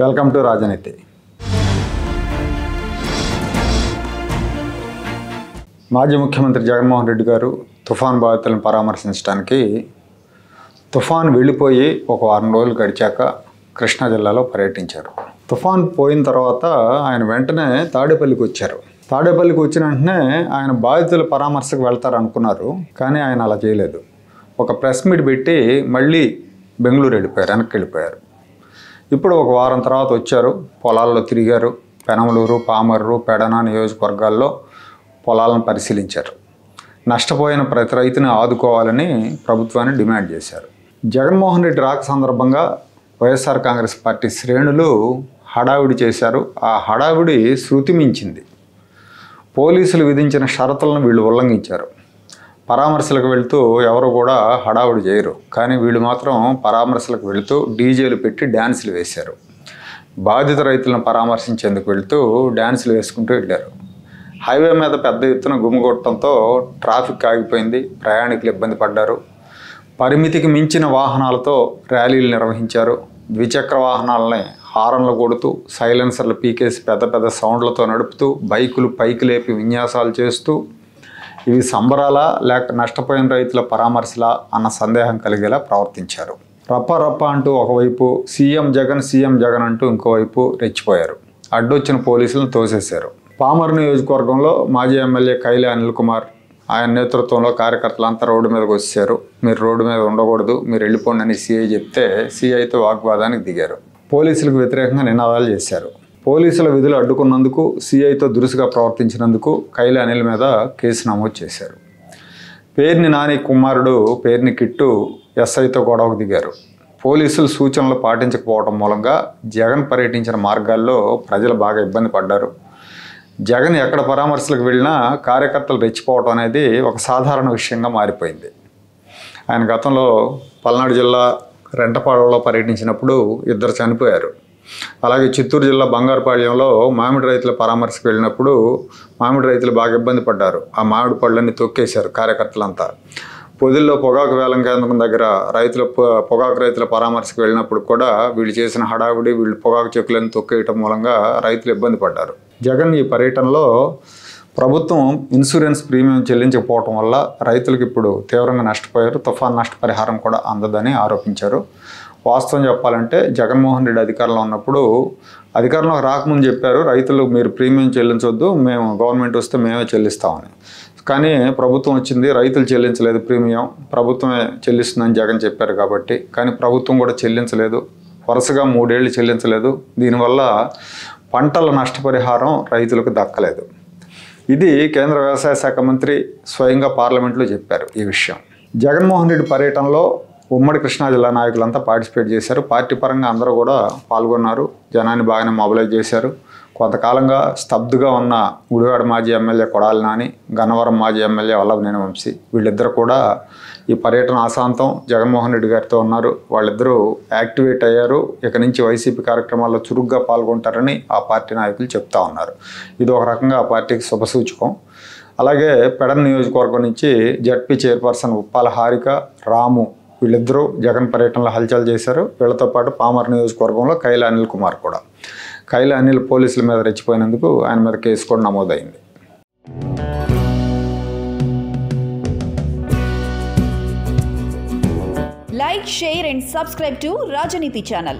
Welcome to రాజనీతి. మాజీ ముఖ్యమంత్రి జగన్మోహన్ రెడ్డి గారు తుఫాన్ బాధితులను పరామర్శించడానికి తుఫాన్ వెళ్ళిపోయి ఒక వారం రోజులు గడిచాక కృష్ణా జిల్లాలో పర్యటించారు. తుఫాన్ పోయిన తర్వాత ఆయన వెంటనే తాడేపల్లికి వచ్చారు. తాడేపల్లికి వచ్చిన వెంటనే ఆయన బాధితుల పరామర్శకు వెళ్తారనుకున్నారు, కానీ ఆయన అలా చేయలేదు. ఒక ప్రెస్ మీట్ పెట్టి మళ్ళీ బెంగళూరు వెళ్ళిపోయారు, వెనక్కి వెళ్ళిపోయారు. ఇప్పుడు ఒక వారం తర్వాత వచ్చారు, పొలాల్లో తిరిగారు. పెనమలూరు, పామర్రు, పెడన నియోజకవర్గాల్లో పొలాలను పరిశీలించారు. నష్టపోయిన ప్రతి రైతుని ఆదుకోవాలని ప్రభుత్వాన్ని డిమాండ్ చేశారు. జగన్మోహన్ రెడ్డి రాక సందర్భంగా వైఎస్ఆర్ కాంగ్రెస్ పార్టీ శ్రేణులు హడావిడి చేశారు. ఆ హడావిడి శృతి మించింది. పోలీసులు విధించిన షరతులను వీళ్ళు ఉల్లంఘించారు. పరామర్శలకు వెళుతూ ఎవరు కూడా హడావుడి చేయరు, కానీ వీళ్ళు మాత్రం పరామర్శలకు వెళుతూ డీజేలు పెట్టి డ్యాన్సులు వేశారు. బాధిత రైతులను పరామర్శించేందుకు వెళుతూ డ్యాన్సులు వేసుకుంటూ వెళ్ళారు. హైవే మీద పెద్ద ఎత్తున గుమిగొట్టడంతో ట్రాఫిక్ ఆగిపోయింది, ప్రయాణికులు ఇబ్బంది పడ్డారు. పరిమితికి మించిన వాహనాలతో ర్యాలీలు నిర్వహించారు. ద్విచక్ర వాహనాలని హారన్లు కొడుతూ, సైలెన్సర్లు పీకేసి పెద్ద పెద్ద సౌండ్లతో నడుపుతూ, బైకులు పైకి లేపి విన్యాసాలు చేస్తూ, ఇవి సంబరాలా లేక నష్టపోయిన రైతుల పరామర్శలా అన్న సందేహం కలిగేలా ప్రవర్తించారు. రప్ప అంటూ ఒకవైపు సీఎం జగన్ అంటూ ఇంకోవైపు రెచ్చిపోయారు. అడ్డొచ్చిన పోలీసులను తోసేశారు. పామర్ నియోజకవర్గంలో మాజీ ఎమ్మెల్యే కైలే అనిల్ కుమార్, ఆయన నేతృత్వంలో కార్యకర్తలంతా రోడ్డు మీదకి వచ్చారు. మీరు రోడ్డు మీద ఉండకూడదు, మీరు వెళ్ళిపోండి అని సీఐ చెప్తే సీఐతో వాగ్వాదానికి దిగారు. పోలీసులకు వ్యతిరేకంగా నినాదాలు చేశారు. పోలీసుల విధులు అడ్డుకున్నందుకు, సీఐతో దురుసుగా ప్రవర్తించినందుకు కైలే అనిల్ మీద కేసు నమోదు చేశారు. పేర్ని నాని కుమారుడు పేర్ని కిట్టు ఎస్ఐతో గొడవకు దిగారు. పోలీసులు సూచనలు పాటించకపోవడం మూలంగా జగన్ పర్యటించిన మార్గాల్లో ప్రజలు బాగా ఇబ్బంది పడ్డారు. జగన్ ఎక్కడ పరామర్శలకు వెళ్ళినా కార్యకర్తలు రెచ్చిపోవడం అనేది ఒక సాధారణ విషయంగా మారిపోయింది. ఆయన గతంలో పల్నాడు జిల్లా రెంటపాడలో పర్యటించినప్పుడు 2 చనిపోయారు. అలాగే చిత్తూరు జిల్లా బంగారుపాళ్యంలో మామిడి రైతుల పరామర్శకు వెళ్ళినప్పుడు మామిడి రైతులు బాగా ఇబ్బంది పడ్డారు. ఆ మామిడి పళ్ళన్నీ తొక్కేశారు కార్యకర్తలంతా. పొదిల్లో పొగాకు వేలం కేంద్రం దగ్గర పొగాకు రైతుల పరామర్శకు వెళ్ళినప్పుడు కూడా వీళ్ళు చేసిన హడావిడి, వీళ్ళు పొగాకు చెక్కులను తొక్కేయటం మూలంగా రైతులు ఇబ్బంది పడ్డారు. జగన్ ఈ పర్యటనలో ప్రభుత్వం ఇన్సూరెన్స్ ప్రీమియం చెల్లించకపోవటం వల్ల రైతులకు ఇప్పుడు తీవ్రంగా నష్టపోయారు. తుఫాన్ నష్టపరిహారం కూడా అందదని ఆరోపించారు. వాస్తవం చెప్పాలంటే జగన్మోహన్ రెడ్డి అధికారంలో ఉన్నప్పుడు, అధికారంలోకి రాకముందు చెప్పారు, రైతులు మీరు ప్రీమియం చెల్లించొద్దు, మేము గవర్నమెంట్ వస్తే మేమే చెల్లిస్తామని. కానీ ప్రభుత్వం వచ్చింది, రైతులు చెల్లించలేదు ప్రీమియం, ప్రభుత్వమే చెల్లిస్తుందని జగన్ చెప్పారు కాబట్టి. కానీ ప్రభుత్వం కూడా చెల్లించలేదు, వరుసగా 3 ఏళ్ళు చెల్లించలేదు. దీనివల్ల పంటల నష్టపరిహారం రైతులకు దక్కలేదు. ఇది కేంద్ర వ్యవసాయ శాఖ మంత్రి స్వయంగా పార్లమెంట్లో చెప్పారు ఈ విషయం. జగన్మోహన్ రెడ్డి పర్యటనలో ఉమ్మడి కృష్ణా జిల్లా నాయకులంతా పార్టిసిపేట్ చేశారు. పార్టీ పరంగా అందరూ కూడా పాల్గొన్నారు. జనాన్ని బాగానే మొబిలైజ్ చేశారు. కొంతకాలంగా స్తబ్దుగా ఉన్న గుడివాడ మాజీ ఎమ్మెల్యే కొడాలి నాని, గన్నవరం మాజీ ఎమ్మెల్యే వల్లభనేని వంశీ, వీళ్ళిద్దరు కూడా ఈ పర్యటన ఆశాంతం జగన్మోహన్ రెడ్డి గారితో ఉన్నారు. వాళ్ళిద్దరూ యాక్టివేట్ అయ్యారు. ఇక నుంచి వైసీపీ కార్యక్రమాల్లో చురుగ్గా పాల్గొంటారని ఆ పార్టీ నాయకులు చెప్తా ఉన్నారు. ఇది ఒక రకంగా ఆ పార్టీకి శుభసూచకం. అలాగే పెడన నియోజకవర్గం నుంచి జడ్పీ చైర్పర్సన్ ఉప్పాల హారిక, రాము, వీళ్ళిద్దరూ జగన్ పర్యటనలో హల్చల్ చేశారు. వీళ్ళతో పాటు పామర్ నియోజకవర్గంలో కైలే అనిల్ కుమార్ కూడా. కైలే అనిల్ పోలీసుల మీద రెచ్చిపోయినందుకు ఆయన మీద కేసు కూడా నమోదైంది. Like, share and subscribe to Rajaniti channel.